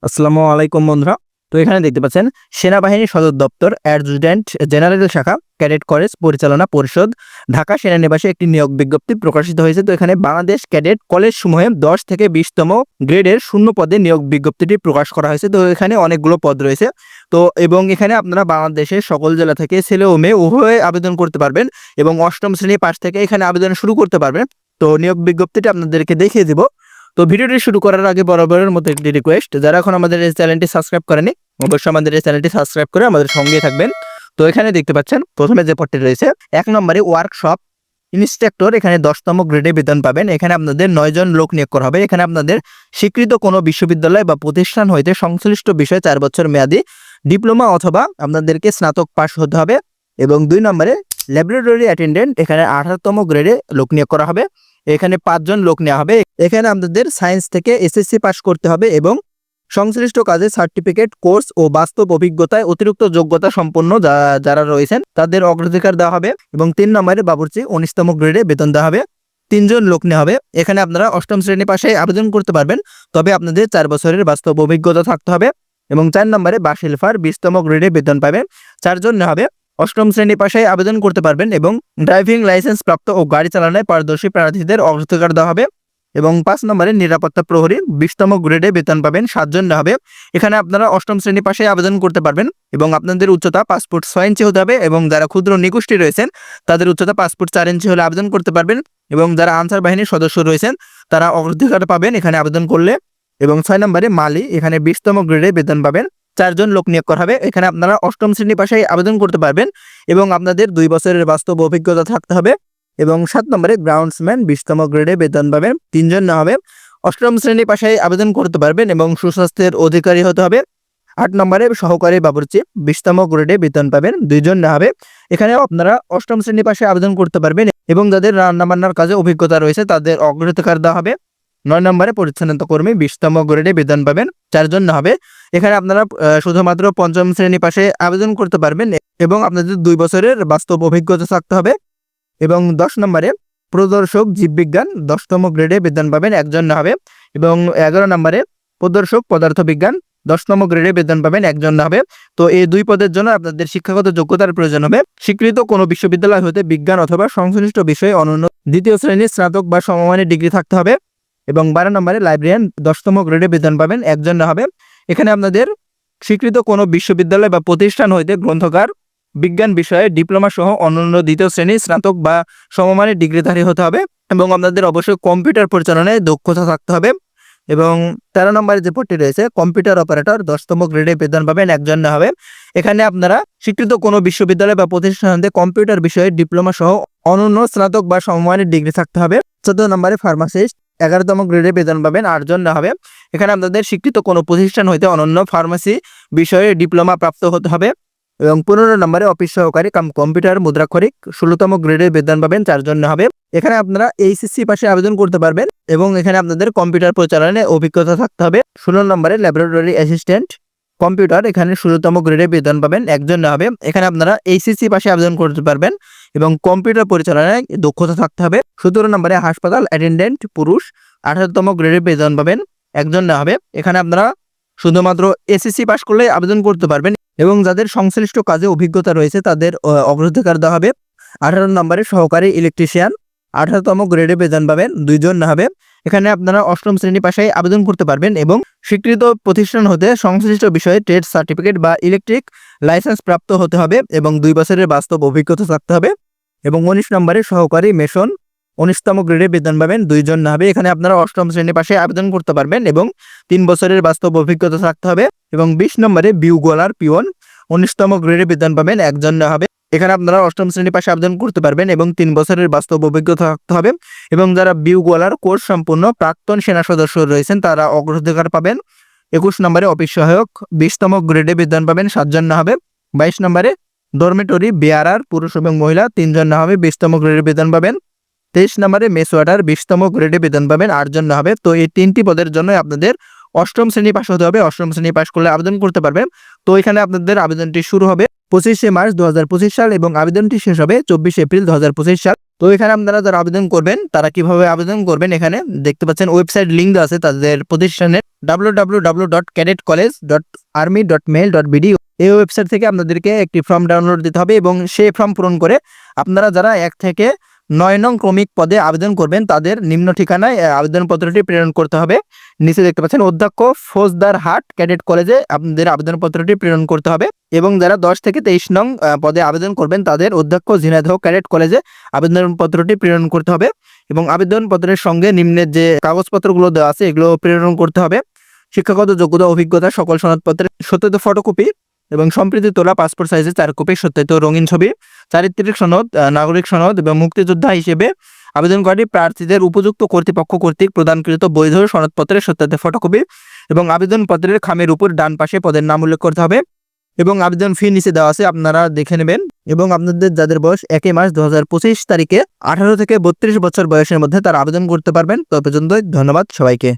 আসসালামু আলাইকুম বন্ধুরা। তো এখানে দেখতে পাচ্ছেন সেনাবাহিনী সদর দপ্তর অ্যাডজুট্যান্ট জেনারেল শাখা ক্যাডেট কলেজ পরিচালনা পরিষদ ঢাকা সেনানিবাসে একটি নিয়োগ বিজ্ঞপ্তি প্রকাশিত হয়েছে। তো এখানে বাংলাদেশ ক্যাডেট কলেজ সমূহে 10 থেকে 20তম গ্রেডের শূন্য পদে নিয়োগ বিজ্ঞপ্তিটি প্রকাশ করা হয়েছে। তো এখানে অনেকগুলো পদ রয়েছে। তো এবং এখানে আপনারা বাংলাদেশের সকল জেলা থেকে ছেলে ও মেয়ে উভয়ে আবেদন করতে পারবেন এবং অষ্টম শ্রেণী পাশ থেকে এখানে আবেদন শুরু করতে পারবেন। তো নিয়োগ বিজ্ঞপ্তিটি আপনাদেরকে দেখিয়ে দিব। তো ভিডিওটি শুরু করার আগে বরাবরের মতো একটি রিকোয়েস্ট, যারা এখন আমাদের এই চ্যানেলটি সাবস্ক্রাইব করেনি অবশ্যই আমাদের এই চ্যানেলটি সাবস্ক্রাইব করে আমাদের সঙ্গেই থাকবেন। তো এখানে দেখতে পাচ্ছেন প্রথমে যে পদটি রয়েছে 1 নম্বরে ওয়ার্কশপ ইন্সট্রাক্টর, এখানে 10তম গ্রেডে বেতন পাবেন। এখানে আপনাদের 9 জন লোক নিয়োগ করা হবে। এখানে আপনাদের স্বীকৃত কোনো বিশ্ববিদ্যালয় বা প্রতিষ্ঠান হইতে সংশ্লিষ্ট বিষয়ে 4 বছর মেয়াদী ডিপ্লোমা অথবা আপনাদেরকে স্নাতক পাস হতে হবে। এবং 2 নম্বরে ল্যাবরেটরি অ্যাটেন্ডেন্ট, এখানে 18তম গ্রেডে লোক নিয়োগ করা হবে। এখানে 5 জন লোক নেওয়া হবে। এখানে আপনাদের সায়েন্স থেকে এসএসসি পাস করতে হবে এবং সংশ্লিষ্ট কাজে সার্টিফিকেট, কোর্স ও বাস্তব অভিজ্ঞতায় অতিরিক্ত যোগ্যতা সম্পন্ন যারা রয়েছেন তাদের অগ্রাধিকার দেওয়া হবে। এবং 3 নম্বরে বাবুর্চি 19তম গ্রেডে বেতন দেওয়া হবে। 3 জন লোক নেওয়া হবে। এখানে আপনারা অষ্টম শ্রেণী পাশে আবেদন করতে পারবেন, তবে আপনাদের 4 বছরের বাস্তব অভিজ্ঞতা থাকতে হবে। এবং 4 নম্বরে বাস হেল্পার 20তম গ্রেডে বেতন পাবেন। 4 জন নেওয়া হবে। অষ্টম শ্রেণী পাশে আবেদন করতে পারবেন এবং ড্রাইভিং লাইসেন্স প্রাপ্ত ও গাড়ি চালানোয় পারদর্শী প্রার্থীদের অগ্রাধিকার দেওয়া হবে। এবং 5 নম্বরে নিরাপত্তা প্রহরী 20তম গ্রেডে বেতন পাবেন। 7 জন নেওয়া হবে। এখানে আপনারা অষ্টম শ্রেণী পাশে আবেদন করতে পারবেন এবং আপনাদের উচ্চতা 5 ফুট 6 ইঞ্চি হতে হবে। এবং যারা ক্ষুদ্র নিগোষ্ঠী রয়েছেন তাদের উচ্চতা 5 ফুট 4 ইঞ্চি হলে আবেদন করতে পারবেন। এবং যারা আনসার বাহিনীর সদস্য রয়েছেন তারা অগ্রাধিকার পাবেন এখানে আবেদন করলে। এবং 6 নম্বরে মালি, এখানে 20তম গ্রেডে বেতন পাবেন। 4 জন লোক নিয়োগ করা হবে। এখানে আপনারা অষ্টম শ্রেণী পাশে আবেদন করতে পারবেন এবং আপনাদের 2 বছরের বাস্তব অভিজ্ঞতা থাকতে হবে। এবং 7 নম্বরে গ্রাউন্ডসম্যান 20তম গ্রেডে বেতন পাবেন। 3 জন নেওয়া হবে। অষ্টম শ্রেণী পাশে আবেদন করতে পারবেন এবং সুস্বাস্থ্যের অধিকারী হতে হবে। 8 নম্বরে সহকারী বাবুর্চি 20তম গ্রেডে বেতন পাবেন। 2 জন নেওয়া হবে। এখানে আপনারা অষ্টম শ্রেণী পাশে আবেদন করতে পারবেন এবং যাদের রান্নাবান্নার কাজে অভিজ্ঞতা রয়েছে তাদের অগ্রাধিকার দেওয়া হবে। 9 নম্বরে পরিচ্ছন্নতা কর্মী 20তম গ্রেডে বেতন পাবেন। 4 জন নেওয়া হবে। এখানে আপনারা শুধুমাত্র পঞ্চম শ্রেণী পাশে আবেদন করতে পারবেন এবং আপনাদের 2 বছরের বাস্তব অভিজ্ঞতা থাকতে হবে। এবং 10 নম্বরে প্রদর্শক জীববিজ্ঞান 10তম গ্রেডে বেতন পাবেন। 1 জন নেওয়া হবে। এবং 11 নম্বরে প্রদর্শক পদার্থবিজ্ঞান 10তম গ্রেডে বেতন পাবেন। 1 জন নেওয়া হবে। তো এই 2 পদের জন্য আপনাদের শিক্ষাগত যোগ্যতার প্রয়োজন হবে স্বীকৃত কোনো বিশ্ববিদ্যালয় হতে বিজ্ঞান অথবা সংশ্লিষ্ট বিষয়ে অনন্য 2য় শ্রেণীর স্নাতক বা সমমানের ডিগ্রি থাকতে হবে। এবং 12 নম্বরে লাইব্রেরিয়ান 10তম গ্রেডে বেতন পাবেন। 1 জন নেওয়া হবে। এখানে আপনাদের স্বীকৃত কোনো বিশ্ববিদ্যালয় বা প্রতিষ্ঠান হইতে গ্রন্থকার, বিজ্ঞান বিষয়ে ডিপ্লোমা সহ অন্যান্য 2য় শ্রেণীর স্নাতক বা সমমানের ডিগ্রিধারী হতে হবে এবং আপনাদের অবশ্যই কম্পিউটার পরিচালনায় দক্ষতা থাকতে হবে। এবং 13 নম্বরে যে পদটি রয়েছে কম্পিউটার অপারেটর 10তম গ্রেডে বেতন পাবেন। 1 জন নেওয়া হবে। এখানে আপনারা স্বীকৃত কোনো বিশ্ববিদ্যালয় বা প্রতিষ্ঠান হতে কম্পিউটার বিষয়ে ডিপ্লোমা সহ অনন্য স্নাতক বা সমমানের ডিগ্রি থাকতে হবে। 14 নম্বরে ফার্মাসিস্ট 11তম গ্রেডে বেতন পাবেন। 8 জন নেওয়া হবে। এখানে আপনাদের স্বীকৃত কোনো প্রতিষ্ঠান হইতে অনন্য ফার্মাসি বিষয়ে ডিপ্লোমা প্রাপ্ত হতে হবে। এবং 15 নম্বরে অফিস সহকারী কাম কম্পিউটার মুদ্রাক্ষরিক 16তম গ্রেডে বেতন পাবেন। 4 জন নেওয়া হবে। এখানে আপনারা এইচএসসি পাশে আবেদন করতে পারবেন এবং এখানে আপনাদের কম্পিউটার পরিচালনায় অভিজ্ঞতা থাকতে হবে। 16 নম্বরে ল্যাবরেটরি অ্যাসিস্ট্যান্ট কম্পিউটার, এখানে 16তম গ্রেডে বেতন পাবেন। 1 জন নেওয়া হবে। এখানে আপনারা এইচএসসি পাশে আবেদন করতে পারবেন এবং কম্পিউটার পরিচালনায় দক্ষতা থাকতে হবে। 17 নম্বরে হাসপাতাল অ্যাটেন্ডেন্ট পুরুষ 18তম গ্রেডে বেতন পাবেন। 1 জন নেওয়া হবে। এখানে আপনারা শুধুমাত্র এসএসসি পাস করলে আবেদন করতে পারবেন এবং যাদের সংশ্লিষ্ট কাজে অভিজ্ঞতা রয়েছে তাদের অগ্রাধিকার দেওয়া হবে। 18 নম্বরে সহকারী ইলেকট্রিশিয়ান 18তম গ্রেডে বেতন পাবেন। 2 জন নেওয়া হবে। এখানে আপনারা অষ্টম শ্রেণী পাশে আবেদন করতে পারবেন এবং স্বীকৃত প্রতিষ্ঠান হতে সংশ্লিষ্ট বিষয়ে ট্রেড সার্টিফিকেট বা ইলেকট্রিক লাইসেন্স প্রাপ্ত হতে হবে এবং 2 বছরের বাস্তব অভিজ্ঞতা থাকতে হবে। এবং 19 নম্বরে সহকারী মেশন 19তম গ্রেডে বেতন পাবেন। 2 জন নেওয়া হবে। এখানে আপনারা অষ্টম শ্রেণী পাশে আবেদন করতে পারবেন এবং 3 বছরের বাস্তব অভিজ্ঞতা থাকতে হবে। এবং 20 নম্বরে বিউগলার পিওন 19তম গ্রেডে বেতন পাবেন। 1 জন নেওয়া হবে। এখানে আপনারা অষ্টম শ্রেণী পাশে আবেদন করতে পারবেন এবং 3 বছরের বাস্তব অভিজ্ঞতা থাকতে হবে। এবং যারা বিউগলার কোর্স সম্পূর্ণ প্রাক্তন সেনা সদস্য রয়েছেন তারা অগ্রাধিকার পাবেন। 21 নম্বরে অফিস সহায়ক 20তম গ্রেডে বেতন পাবেন। 7 জন নেওয়া হবে। 22 নম্বরে ডরমেটরি বেয়ারার পুরুষ এবং মহিলা 3 জন নেওয়া হবে। 20তম গ্রেডে বেতন পাবেন। 23 নম্বরে মেস ওয়াটার 20তম গ্রেডে বেতন পাবেন। 8 জন নেওয়া হবে। তো এই 3টি পদের জন্য আপনাদের অষ্টম শ্রেণী পাস হতে হবে। অষ্টম শ্রেণী পাস করলে আবেদন করতে পারবেন। তো এখানে আপনাদের আবেদনটি শুরু হবে 25শে মার্চ 2025 সাল এবং আবেদনটি শেষ হবে 24শে এপ্রিল 2025 সাল। তো এখানে আপনারা যারা আবেদন করবেন তারা কিভাবে আবেদন করবেন এখানে দেখতে পাচ্ছেন ওয়েবসাইট লিঙ্ক দেওয়া আছে তাদের প্রতিষ্ঠানের www.cadetcollege.army.mail.bd এই ওয়েবসাইট থেকে আপনাদেরকে একটি ফর্ম ডাউনলোড দিতে হবে এবং সেই ফর্ম পূরণ করে আপনারা যারা 1 থেকে 9 নং ক্রমিক পদে আবেদন করবেন তাদের নিম্ন ঠিকানায় আবেদনপত্রটি প্রেরণ করতে হবে। নিচে দেখতে পাচ্ছেন অধ্যক্ষ ফৌজদার হাট ক্যাডেট কলেজে আপনাদের আবেদনপত্রটি প্রেরণ করতে হবে এবং যারা 10 থেকে 23 নং পদে আবেদন করবেন তাদের অধ্যক্ষ ঝিনাইদহ ক্যাডেট কলেজে আবেদনপত্রটি প্রেরণ করতে হবে এবং আবেদনপত্রের সঙ্গে নিম্নের যে কাগজপত্রগুলো দেওয়া আছে এগুলো প্রেরণ করতে হবে। শিক্ষাগত যোগ্যতা, অভিজ্ঞতা, সকল সনদপত্রের সত্যায়িত ফটোকপি এবং সম্প্রতি তোলা পাসপোর্ট সাইজের 4 কপি সত্যায়িত রঙিন ছবি, চারিত্রিক সনদ, নাগরিক সনদ এবং মুক্তিযোদ্ধা হিসেবে আবেদনকারী প্রার্থীদের উপযুক্ত কর্তৃপক্ষ কর্তৃক প্রদানকৃত বৈধ সনদপত্রের সত্যায়িত ফটোকপি এবং আবেদনপত্রের খামের উপর ডান পাশে পদের নাম উল্লেখ করতে হবে এবং আবেদন ফি নিচে দেওয়া আছে আপনারা দেখে নেবেন এবং আপনাদের যাদের বয়স 1 মার্চ 2025 তারিখে 18 থেকে 32 বছর বয়সের মধ্যে তারা আবেদন করতে পারবেন। তো পর্যন্তই, ধন্যবাদ সবাইকে।